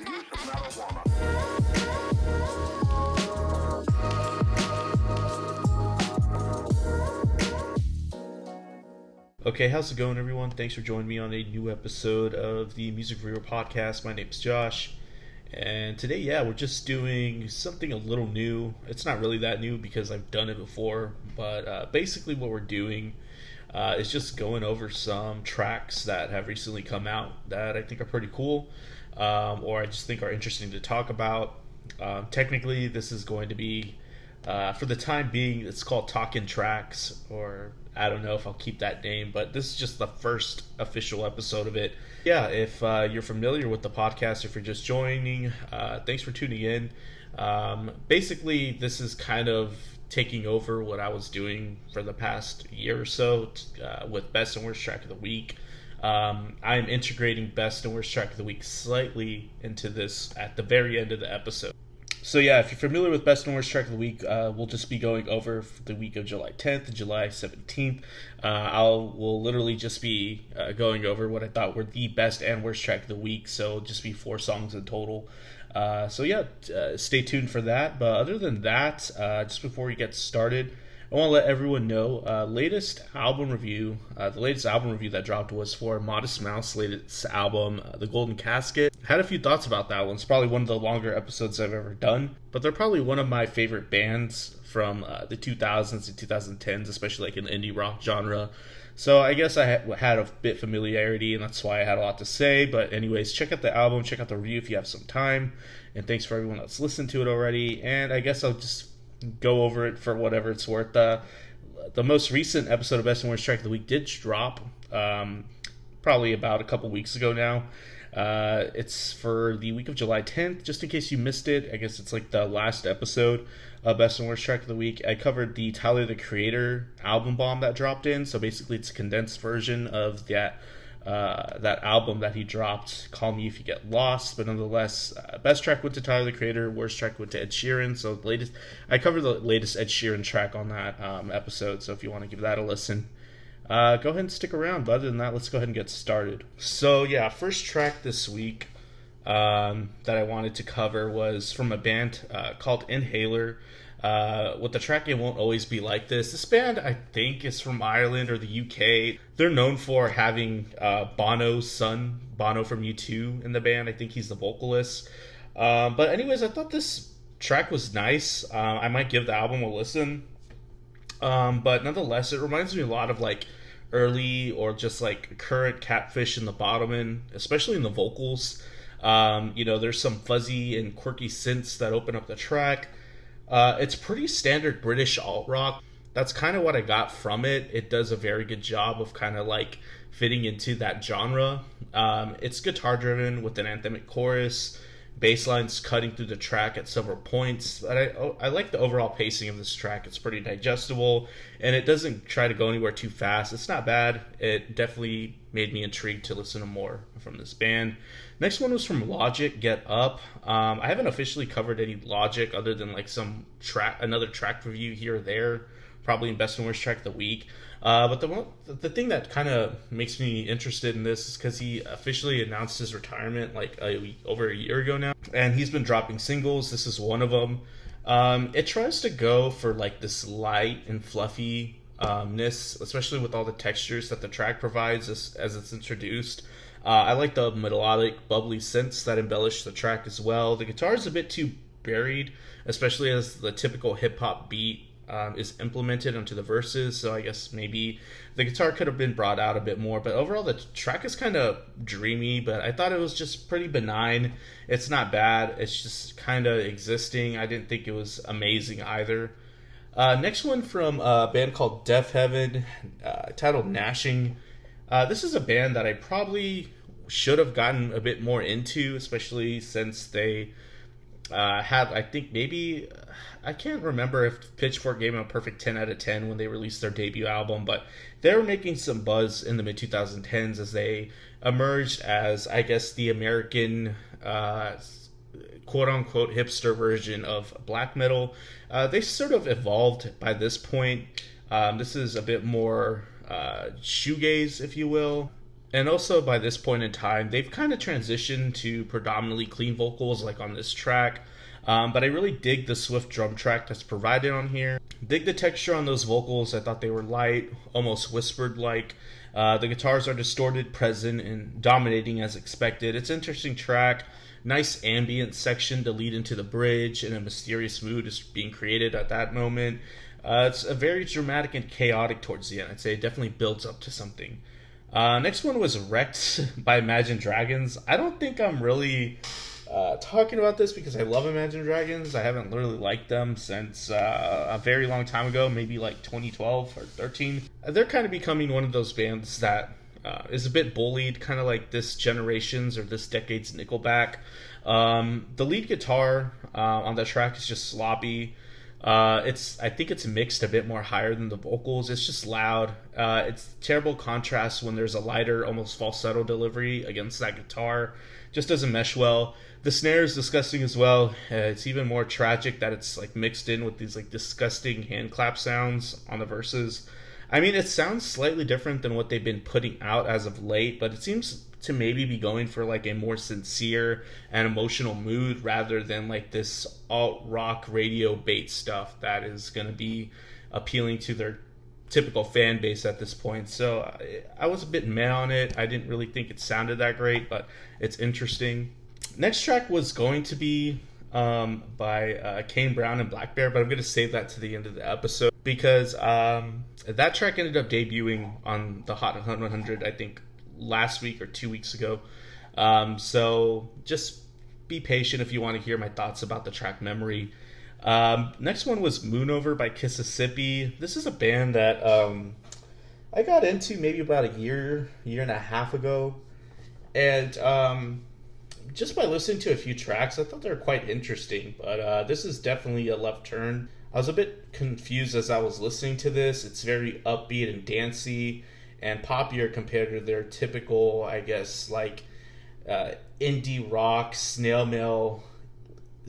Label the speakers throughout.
Speaker 1: Okay, how's it going, everyone? Thanks for joining me on a new episode of the Music Reviewer Podcast. My name's Josh, and today, we're just doing something a little new. It's not really that new because I've done it before, but basically what we're doing is just going over some tracks that have recently come out that I think are pretty cool, or I just think are interesting to talk about. Technically, this is going to be, for the time being, it's called Talkin' Tracks, or I don't know if I'll keep that name, but this is just the first official episode of it. Yeah, if you're familiar with the podcast, if you're just joining, thanks for tuning in. Basically, this is kind of taking over what I was doing for the past year or so with Best and Worst Track of the Week. I'm integrating Best and Worst Track of the Week slightly into this at the very end of the episode. So yeah, if you're familiar with Best and Worst Track of the Week, we'll just be going over the week of July 10th and July 17th. We'll literally just be going over what I thought were the best and worst track of the week, so it'll just be 4 songs in total. Stay tuned for that. But other than that, just before we get started, I want to let everyone know, the latest album review that dropped was for Modest Mouse's latest album, The Golden Casket. I had a few thoughts about that one. It's probably one of the longer episodes I've ever done, but they're probably one of my favorite bands from the 2000s and 2010s, especially like in the indie rock genre. So I guess I had a bit familiarity, and that's why I had a lot to say. But anyways, check out the album, check out the review if you have some time, and thanks for everyone that's listened to it already. And I guess I'll just go over it for whatever it's worth. The most recent episode of Best and Worst Track of the Week did drop probably about a couple weeks ago now. It's for the week of July 10th, just in case you missed it. I guess it's like the last episode of Best and Worst Track of the Week. I covered the Tyler the Creator album bomb that dropped in, so basically it's a condensed version of that album that he dropped, Call Me If You Get Lost. But nonetheless, best track went to Tyler the Creator, worst track went to Ed Sheeran. So I covered the latest Ed Sheeran track on that episode, so if you want to give that a listen, go ahead and stick around. But other than that, let's go ahead and get started. So yeah, first track this week that I wanted to cover was from a band called Inhaler, with the track It Won't Always Be Like This. This band, I think, is from Ireland or the UK. They're known for having Bono's son, Bono from U2, in the band. I think he's the vocalist. But anyways, I thought this track was nice. I might give the album a listen. But nonetheless, it reminds me a lot of like early or just like current Catfish in the Bottomin', especially in the vocals. There's some fuzzy and quirky synths that open up the track. It's pretty standard British alt-rock. That's kind of what I got from it. It does a very good job of kind of like fitting into that genre. It's guitar-driven with an anthemic chorus. Bass lines cutting through the track at several points. But I like the overall pacing of this track. It's pretty digestible, and it doesn't try to go anywhere too fast. It's not bad. It definitely made me intrigued to listen to more from this band. Next one was from Logic, Get Up. I haven't officially covered any Logic other than like another track review here or there, probably in Best and Worst Track of the Week. But the thing that kind of makes me interested in this is because he officially announced his retirement like over a year ago now, and he's been dropping singles. This is one of them. It tries to go for like this light and fluffy-ness, especially with all the textures that the track provides as it's introduced. I like the melodic, bubbly synths that embellish the track as well. The guitar is a bit too buried, especially as the typical hip-hop beat is implemented onto the verses, so I guess maybe the guitar could have been brought out a bit more. But overall, the track is kind of dreamy, but I thought it was just pretty benign. It's not bad. It's just kind of existing. I didn't think it was amazing either. Next one from a band called Deafheaven, titled Gnashing. This is a band that I probably should have gotten a bit more into, especially since they have, I think maybe, I can't remember if Pitchfork gave them a perfect 10 out of 10 when they released their debut album, but they were making some buzz in the mid-2010s as they emerged as, I guess, the American quote-unquote hipster version of black metal. They sort of evolved by this point. This is a bit more shoegaze, if you will. And also by this point in time, they've kind of transitioned to predominantly clean vocals like on this track. But I really dig the swift drum track that's provided on here. Dig the texture on those vocals. I thought they were light, almost whispered like. The guitars are distorted, present, and dominating as expected. It's an interesting track. Nice ambient section to lead into the bridge, and a mysterious mood is being created at that moment. It's a very dramatic and chaotic towards the end. I'd say it definitely builds up to something. Next one was Wrecked by Imagine Dragons. I don't think I'm really talking about this because I love Imagine Dragons. I haven't really liked them since a very long time ago, maybe like 2012 or 13. They're kind of becoming one of those bands that is a bit bullied, kind of like this generation's or this decade's Nickelback. The lead guitar on the track is just sloppy. I think it's mixed a bit more higher than the vocals. It's just loud. It's terrible contrast when there's a lighter, almost falsetto delivery against that guitar. Just doesn't mesh well. The snare is disgusting as well. It's even more tragic that it's like mixed in with these like disgusting hand clap sounds on the verses. I mean, it sounds slightly different than what they've been putting out as of late, but it seems to maybe be going for like a more sincere and emotional mood rather than like this alt rock radio bait stuff that is going to be appealing to their typical fan base at this point. So I was a bit meh on it. I didn't really think it sounded that great, but it's interesting. Next track was going to be by Kane Brown and Blackbear, but I'm going to save that to the end of the episode because that track ended up debuting on the Hot 100, I think, last week or 2 weeks ago. So just be patient if you want to hear my thoughts about the track Memory. Next one was Moonover by Kississippi. This is a band that I got into maybe about a year and a half ago. And just by listening to a few tracks, I thought they were quite interesting. But this is definitely a left turn. I was a bit confused as I was listening to this. It's very upbeat and dancey and poppier compared to their typical, I guess, like indie rock, snail mail,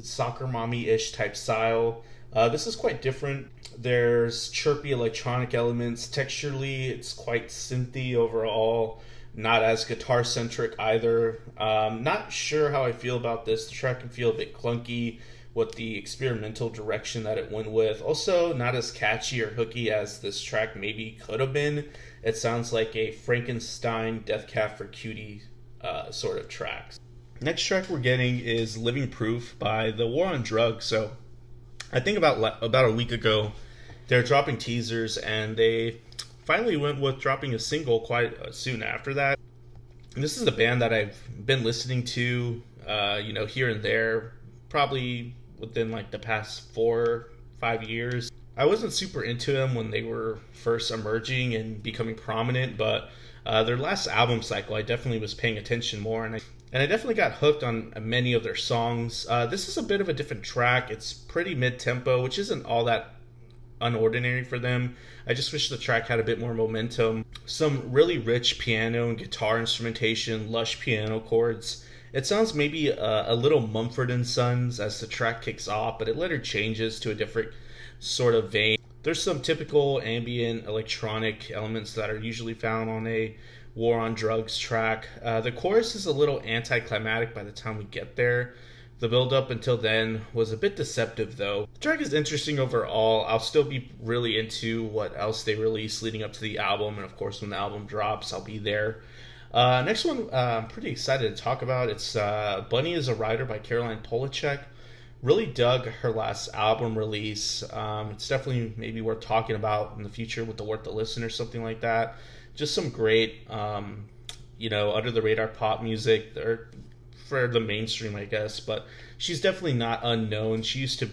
Speaker 1: soccer mommy-ish type style. This is quite different. There's chirpy electronic elements. Texturally, it's quite synthy overall. Not as guitar-centric either. Not sure how I feel about this. The track can feel a bit clunky with the experimental direction that it went with. Also, not as catchy or hooky as this track maybe could have been. It sounds like a Frankenstein Death Cab for Cutie sort of track. Next track we're getting is Living Proof by The War on Drugs. So I think about a week ago, they're dropping teasers, and they finally went with dropping a single quite soon after that. And this is a band that I've been listening to, here and there, probably within like the past 4-5 years. I wasn't super into them when they were first emerging and becoming prominent, but their last album cycle, I definitely was paying attention more, and I definitely got hooked on many of their songs. This is a bit of a different track. It's pretty mid-tempo, which isn't all that unordinary for them. I just wish the track had a bit more momentum. Some really rich piano and guitar instrumentation, lush piano chords. It sounds maybe a little Mumford & Sons as the track kicks off, but it later changes to a different sort of vein. There's some typical ambient electronic elements that are usually found on a War on Drugs track. The chorus is a little anticlimactic by the time we get there. The build-up until then was a bit deceptive, though. The track is interesting overall. I'll still be really into what else they release leading up to the album, and of course when the album drops, I'll be there. Next one I'm pretty excited to talk about. It's Bunny is a Rider by Caroline Polasek. Really dug her last album release. It's definitely maybe worth talking about in the future with the Worth the Listen or something like that. Just some great, under the radar pop music for the mainstream, I guess. But she's definitely not unknown. She used to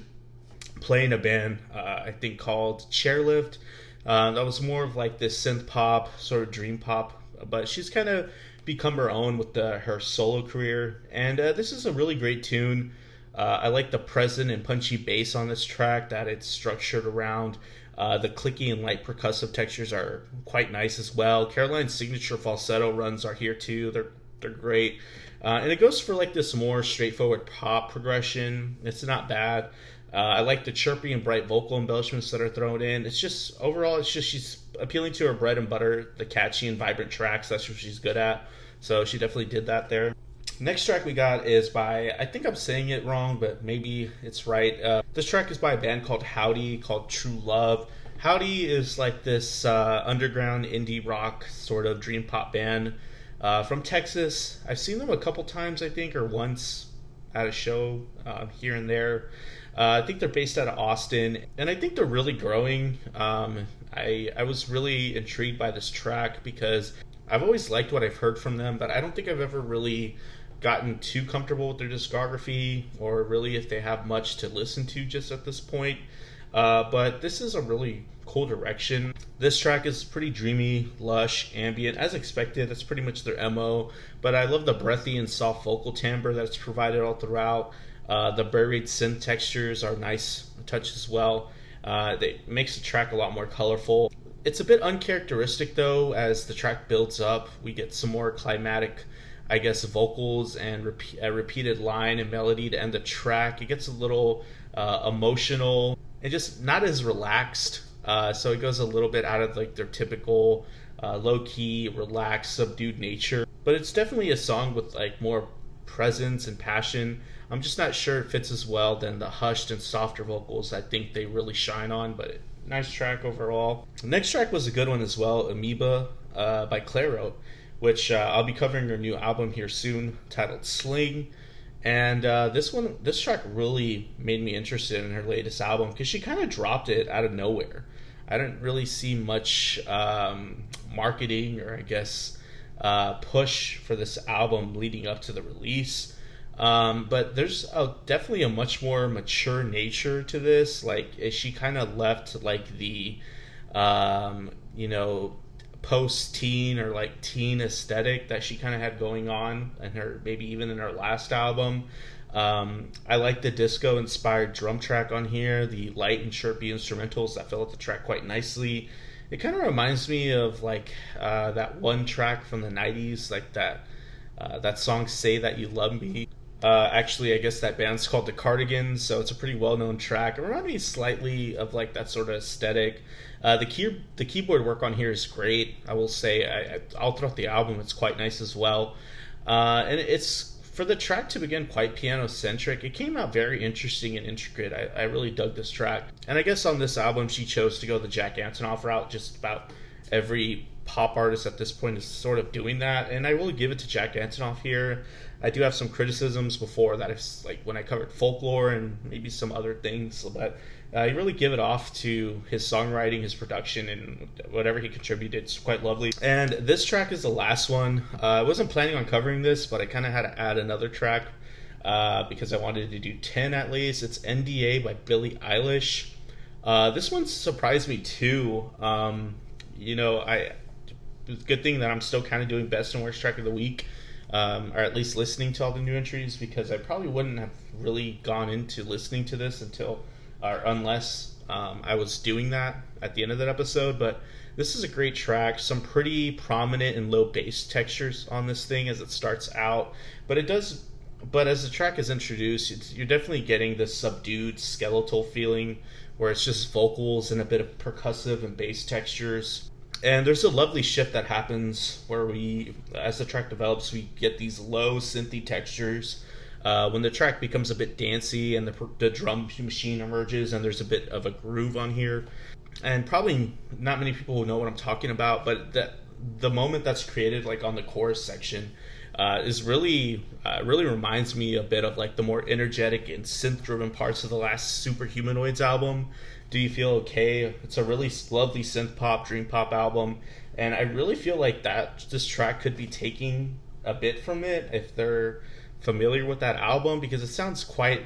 Speaker 1: play in a band, I think, called Chairlift. That was more of like this synth pop, sort of dream pop. But she's kind of become her own with her solo career. And this is a really great tune. I like the present and punchy bass on this track that it's structured around. The clicky and light percussive textures are quite nice as well. Caroline's signature falsetto runs are here too. They're great. And it goes for like this more straightforward pop progression. It's not bad. I like the chirpy and bright vocal embellishments that are thrown in. It's just overall, it's just she's appealing to her bread and butter, the catchy and vibrant tracks. That's what she's good at. So she definitely did that there. Next track we got is by, I think I'm saying it wrong, but maybe it's right. This track is by a band called Hovvdy, called True Love. Hovvdy is like this underground indie rock sort of dream pop band from Texas. I've seen them a couple times, I think, or once at a show here and there. I think they're based out of Austin, and I think they're really growing. I was really intrigued by this track because I've always liked what I've heard from them, but I don't think I've ever really gotten too comfortable with their discography or really if they have much to listen to just at this point. But this is a really cool direction. This track is pretty dreamy, lush, ambient, as expected. That's pretty much their MO. But I love the breathy and soft vocal timbre that's provided all throughout. The buried synth textures are nice touch as well. It makes the track a lot more colorful. It's a bit uncharacteristic though. As the track builds up, we get some more climatic, I guess, vocals and a repeated line and melody to end the track. It gets a little emotional and just not as relaxed. So it goes a little bit out of like their typical low-key, relaxed, subdued nature. But it's definitely a song with like more presence and passion. I'm just not sure it fits as well than the hushed and softer vocals I think they really shine on, but nice track overall. The next track was a good one as well, Amoeba by Clairo, which I'll be covering her new album here soon, titled Sling. And this track really made me interested in her latest album because she kind of dropped it out of nowhere. I didn't really see much marketing or I guess push for this album leading up to the release. But there's definitely a much more mature nature to this. Like she kind of left like the post-teen or like teen aesthetic that she kind of had going on in her, maybe even in her last album. I like the disco inspired drum track on here, the light and chirpy instrumentals that fill out the track quite nicely. It kind of reminds me of like that one track from the 90s, like that song Say That You Love Me. Actually, I guess that band's called The Cardigans, so it's a pretty well-known track. It reminds me slightly of like that sort of aesthetic. The keyboard work on here is great. I will say, all throughout the album, it's quite nice as well. And it's, for the track to begin, quite piano-centric. It came out very interesting and intricate. I really dug this track. And I guess on this album, she chose to go the Jack Antonoff route. Just about every pop artist at this point is sort of doing that, and I will give it to Jack Antonoff here. I do have some criticisms before that, like when I covered Folklore and maybe some other things, but I really give it off to his songwriting, his production, and whatever he contributed. It's quite lovely. And this track is the last one. I wasn't planning on covering this, but I kind of had to add another track because I wanted to do 10 at least. It's NDA by Billie Eilish. This one surprised me too. It's a good thing that I'm still kind of doing best and worst track of the week, or at least listening to all the new entries, because I probably wouldn't have really gone into listening to this unless I was doing that at the end of that episode. But this is a great track. Some pretty prominent and low bass textures on this thing as it starts out, but as the track is introduced, you're definitely getting this subdued skeletal feeling where it's just vocals and a bit of percussive and bass textures. And there's a lovely shift that happens where as the track develops, we get these low synthy textures. When the track becomes a bit dancey and the drum machine emerges and there's a bit of a groove on here. And probably not many people will know what I'm talking about, but the moment that's created like on the chorus section is really reminds me a bit of like the more energetic and synth-driven parts of the last Superhumanoids album. Do You Feel Okay? It's a really lovely synth pop, dream pop album, and I really feel like this track could be taking a bit from it if they're familiar with that album, because it sounds quite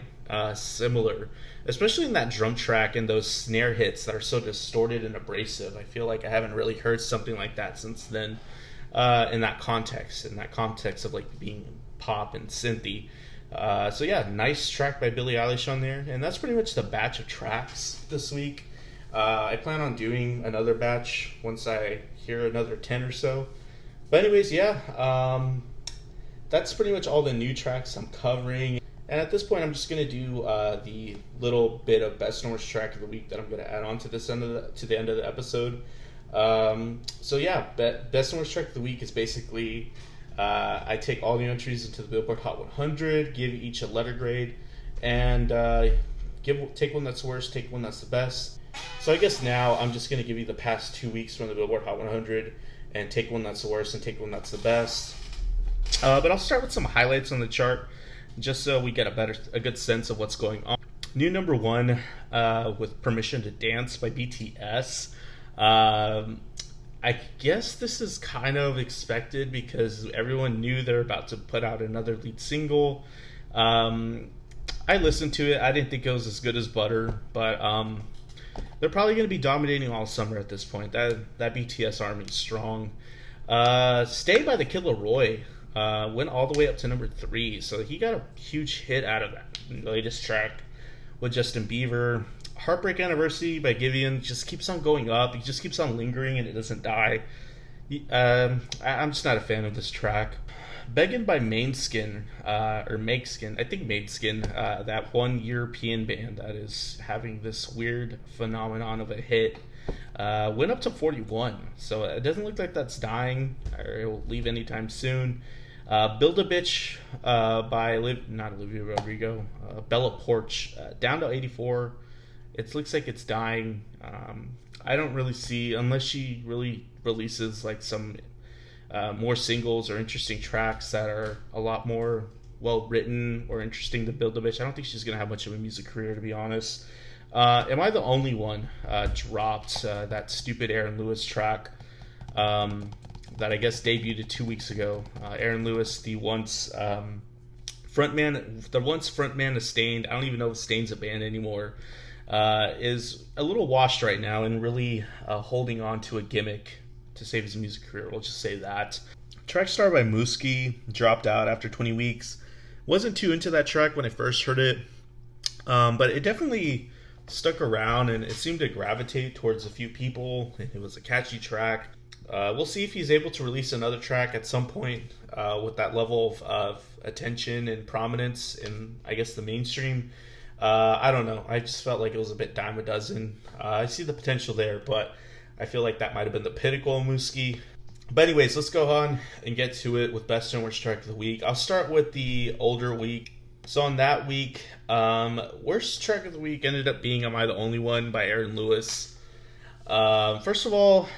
Speaker 1: similar, especially in that drum track and those snare hits that are so distorted and abrasive. I feel like I haven't really heard something like that since then, in that context of like being pop and synthy. So yeah, nice track by Billie Eilish on there, and that's pretty much the batch of tracks this week. I plan on doing another batch once I hear another 10 or so. But anyways, yeah, that's pretty much all the new tracks I'm covering. And at this point, I'm just going to do the little bit of best Norwich track of the week that I'm going to add on to this end of the end of the episode. So yeah, best Norwich track of the week is basically I take all the entries into the Billboard Hot 100, give each a letter grade, and take one that's worst, take one that's the best. So I guess now I'm just going to give you the past 2 weeks from the Billboard Hot 100 and take one that's the worst and take one that's the best. But I'll start with some highlights on the chart just so we get a good sense of what's going on. New number one with Permission to Dance by BTS. I guess this is kind of expected because everyone knew they're about to put out another lead single. I listened to it. I didn't think it was as good as Butter, but they're probably going to be dominating all summer at this point. That BTS army is strong. Stay by the Killer Roy went all the way up to number 3, so he got a huge hit out of that latest track with Justin Bieber. Heartbreak Anniversary by Giveon just keeps on going up. He just keeps on lingering and it doesn't die. I'm just not a fan of this track. Beggin' by Mainskin, or Makeskin, I think Mainskin, that one European band that is having this weird phenomenon of a hit, went up to 41. So it doesn't look like that's dying, or it will leave anytime soon. Build a Bitch by not Olivia Rodrigo, Bella Porch, down to 84. It looks like it's dying. I don't really see, unless she really releases like some more singles or interesting tracks that are a lot more well written or interesting to Build a Bitch. I don't think she's gonna have much of a music career, to be honest. Am I the Only One dropped that stupid Aaron Lewis track that I guess debuted 2 weeks ago. Aaron Lewis, the once frontman of Stained, I don't even know if Stained's a band anymore, is a little washed right now and really holding on to a gimmick to save his music career. We'll just say that. Track Star by Mooski dropped out after 20 weeks. Wasn't too into that track when I first heard it, but it definitely stuck around and it seemed to gravitate towards a few people. It was a catchy track. We'll see if he's able to release another track at some point with that level of attention and prominence in, I guess, the mainstream. I don't know. I just felt like it was a bit dime a dozen. I see the potential there, but I feel like that might have been the pinnacle of Mooski. But anyways, let's go on and get to it with best and worst track of the week. I'll start with the older week. So on that week, worst track of the week ended up being Am I the Only One by Aaron Lewis. First of all,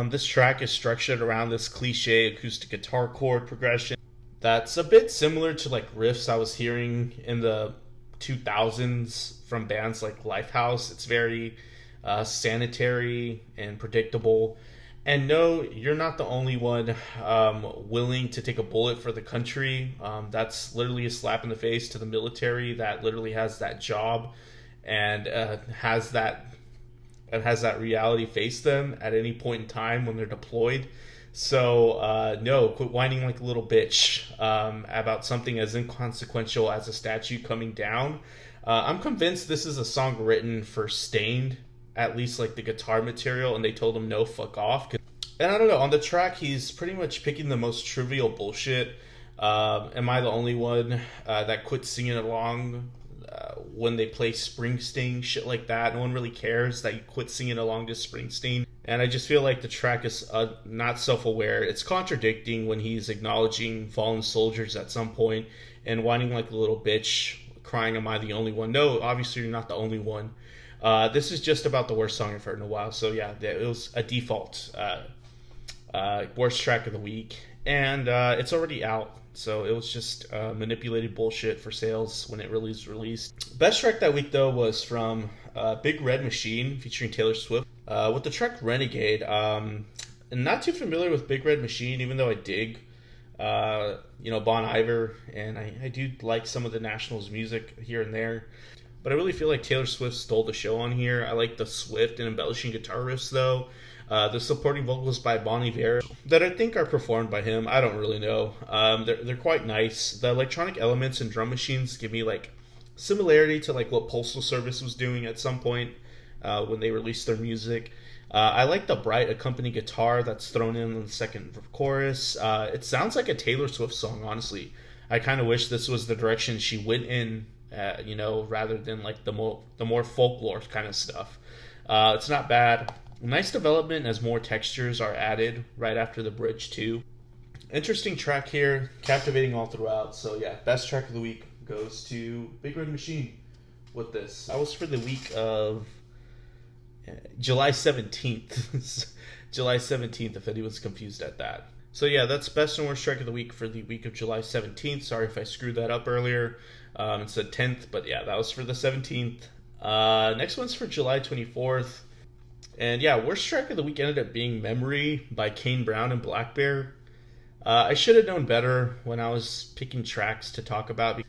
Speaker 1: this track is structured around this cliche acoustic guitar chord progression that's a bit similar to like riffs I was hearing in the 2000s from bands like Lifehouse. It's very sanitary and predictable. And no, you're not the only one willing to take a bullet for the country. That's literally a slap in the face to the military that literally has that job and has that reality face them at any point in time when they're deployed. So no, quit whining like a little bitch about something as inconsequential as a statue coming down. I'm convinced this is a song written for Stained, at least like the guitar material, and they told him no, fuck off. And I don't know, on the track he's pretty much picking the most trivial bullshit. Am I the only one that quit singing along when they play Springsteen, shit like that? No one really cares that you quit singing along to Springsteen. And I just feel like the track is not self-aware. It's contradicting when he's acknowledging fallen soldiers at some point and whining like a little bitch, crying, am I the only one? No, obviously you're not the only one. This is just about the worst song I've heard in a while. So yeah, it was a default worst track of the week. And it's already out. So it was just manipulated bullshit for sales when it really was released. Best track that week, though, was from Big Red Machine featuring Taylor Swift with the track Renegade. I'm not too familiar with Big Red Machine, even though I dig Bon Iver, and I do like some of the Nationals music here and there. But I really feel like Taylor Swift stole the show on here. I like the swift and embellishing guitar riffs, though. The supporting vocals by Bon Iver that I think are performed by him. I don't really know. They're quite nice. The electronic elements and drum machines give me like similarity to like what Postal Service was doing at some point when they released their music. I like the bright accompanying guitar that's thrown in the second chorus. It sounds like a Taylor Swift song, honestly. I kind of wish this was the direction she went in, rather than like the more folklore kind of stuff. It's not bad. Nice development as more textures are added right after the bridge too. Interesting track here, captivating all throughout. So yeah, best track of the week goes to Big Red Machine with this. That was for the week of July 17th. July 17th, if anyone's confused at that. So yeah, that's best and worst track of the week for the week of July 17th. Sorry if I screwed that up earlier. It said 10th, but yeah, that was for the 17th. Next one's for July 24th. And yeah, worst track of the week ended up being Memory by Kane Brown and blackbear. I should have known better when I was picking tracks to talk about,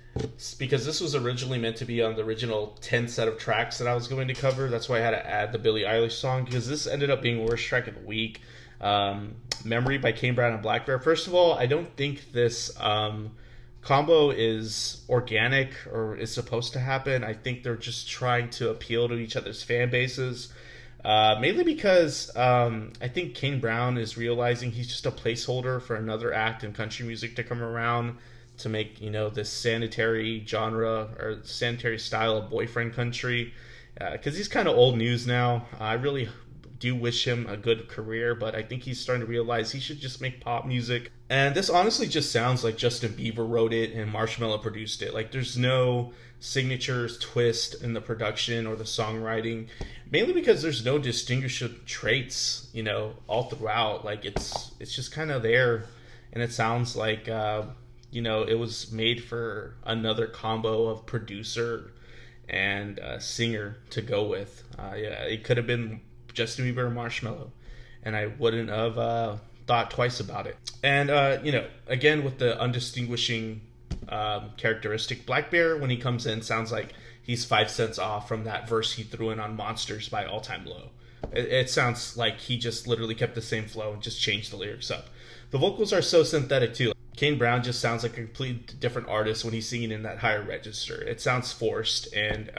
Speaker 1: because this was originally meant to be on the original 10 set of tracks that I was going to cover. That's why I had to add the Billie Eilish song, because this ended up being worst track of the week. Memory by Kane Brown and blackbear. First of all, I don't think this combo is organic or is supposed to happen. I think they're just trying to appeal to each other's fan bases. Mainly because I think Kane Brown is realizing he's just a placeholder for another act in country music to come around to make, this sanitary genre or sanitary style of boyfriend country. Because he's kind of old news now. I really do wish him a good career, but I think he's starting to realize he should just make pop music. And this honestly just sounds like Justin Bieber wrote it and Marshmello produced it. Like, there's no signatures twist in the production or the songwriting, mainly because there's no distinguishing traits, all throughout. Like, it's just kind of there, and it sounds like it was made for another combo of producer and singer to go with. It could have been Justin Bieber and Marshmello, and I wouldn't have thought twice about it. And again, with the undistinguishing characteristic, blackbear, when he comes in, sounds like he's 5 cents off from that verse he threw in on Monsters by All Time Low. It sounds like he just literally kept the same flow and just changed the lyrics up. The vocals are so synthetic too. Kane Brown just sounds like a completely different artist when he's singing in that higher register. It sounds forced, and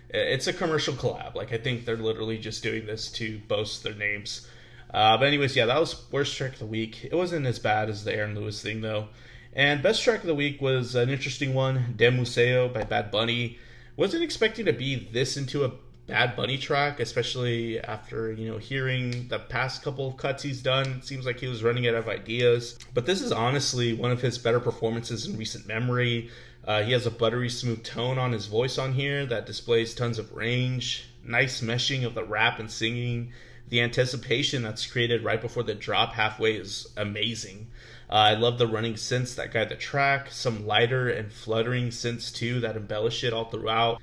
Speaker 1: it's a commercial collab. Like, I think they're literally just doing this to boast their names. But anyways, yeah, that was worst track of the week. It wasn't as bad as the Aaron Lewis thing, though. And best track of the week was an interesting one, De Museo by Bad Bunny. Wasn't expecting to be this into a Bad Bunny track, especially after, hearing the past couple of cuts he's done. It seems like he was running out of ideas. But this is honestly one of his better performances in recent memory. He has a buttery smooth tone on his voice on here that displays tons of range. Nice meshing of the rap and singing. The anticipation that's created right before the drop halfway is amazing. I love the running synths that guide the track. Some lighter and fluttering synths too that embellish it all throughout.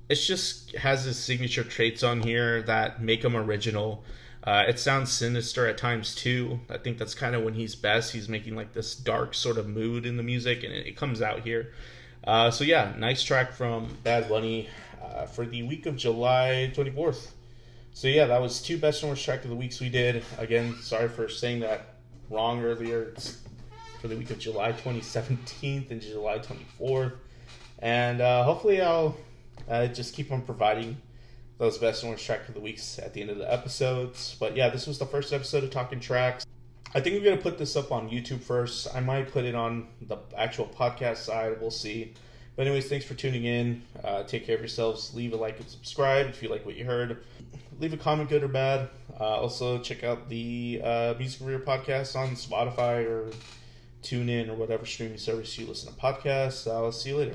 Speaker 1: It just has his signature traits on here that make him original. It sounds sinister at times too. I think that's kind of when he's best. He's making like this dark sort of mood in the music, and it comes out here. So yeah, nice track from Bad Bunny for the week of July 24th. So yeah, that was 2 best and worst track of the weeks we did. Again, sorry for saying that wrong earlier. It's for the week of July 2017 and July 24th. And hopefully I'll just keep on providing those best and worst track of the weeks at the end of the episodes. But yeah, this was the first episode of Talking Tracks. I think I'm going to put this up on YouTube first. I might put it on the actual podcast side. We'll see. But anyways, thanks for tuning in. Take care of yourselves. Leave a like and subscribe if you like what you heard. Leave a comment, good or bad. Also, check out the Music Career Podcast on Spotify or TuneIn or whatever streaming service you listen to podcasts. I'll see you later.